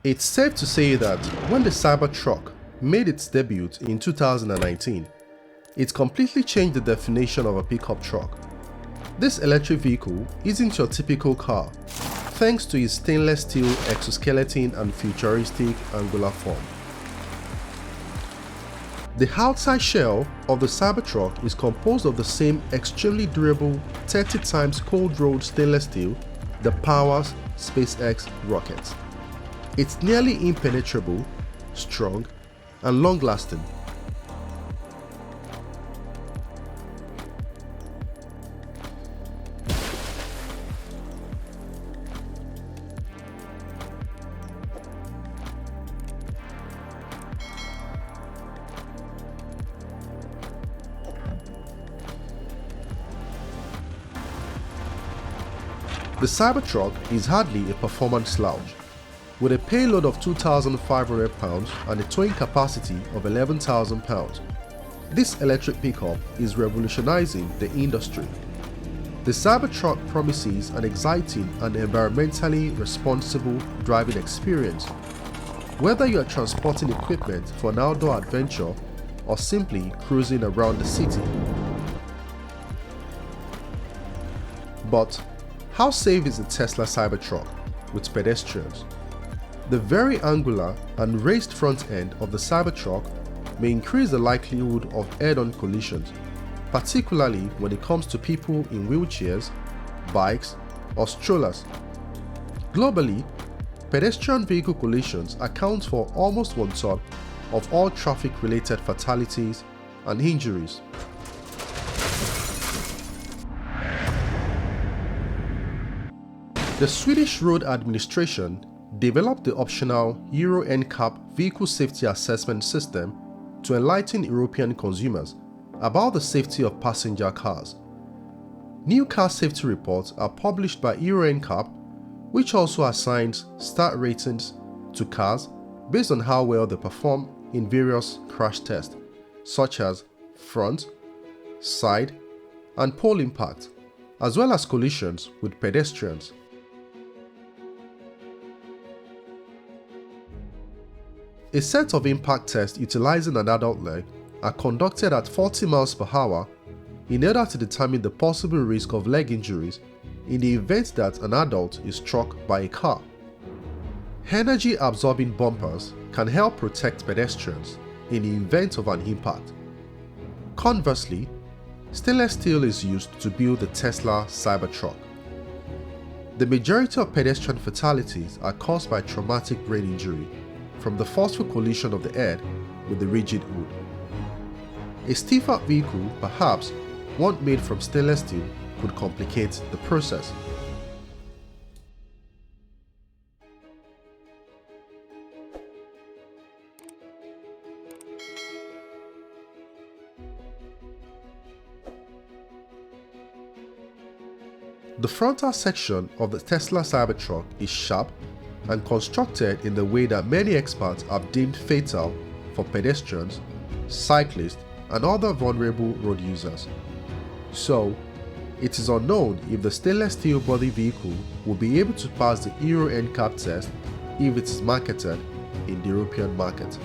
It's safe to say that when the Cybertruck made its debut in 2019, it completely changed the definition of a pickup truck. This electric vehicle isn't your typical car, thanks to its stainless steel exoskeleton and futuristic angular form. The outside shell of the Cybertruck is composed of the same extremely durable 30 times cold-rolled stainless steel that powers SpaceX rockets. It's nearly impenetrable, strong, and long-lasting. The Cybertruck is hardly a performance slouch. With a payload of 2,500 pounds and a towing capacity of 11,000 pounds, this electric pickup is revolutionizing the industry. The Cybertruck promises an exciting and environmentally responsible driving experience, whether you are transporting equipment for an outdoor adventure or simply cruising around the city. But how safe is the Tesla Cybertruck with pedestrians? The very angular and raised front end of the Cybertruck may increase the likelihood of head-on collisions, particularly when it comes to people in wheelchairs, bikes, or strollers. Globally, pedestrian vehicle collisions account for almost 1/3 of all traffic-related fatalities and injuries. The Swedish Road Administration developed the optional Euro NCAP vehicle safety assessment system to enlighten European consumers about the safety of passenger cars. New car safety reports are published by Euro NCAP, which also assigns star ratings to cars based on how well they perform in various crash tests, such as front, side, and pole impact, as well as collisions with pedestrians. A set of impact tests utilizing an adult leg are conducted at 40 miles per hour in order to determine the possible risk of leg injuries in the event that an adult is struck by a car. Energy-absorbing bumpers can help protect pedestrians in the event of an impact. Conversely, stainless steel is used to build the Tesla Cybertruck. The majority of pedestrian fatalities are caused by traumatic brain injury from the forceful collision of the head with the rigid hood. A stiffer vehicle, perhaps one made from stainless steel, could complicate the process. The frontal section of the Tesla Cybertruck is sharp and constructed in the way that many experts have deemed fatal for pedestrians, cyclists, and other vulnerable road users. So, it is unknown if the stainless steel body vehicle will be able to pass the Euro NCAP test if it is marketed in the European market.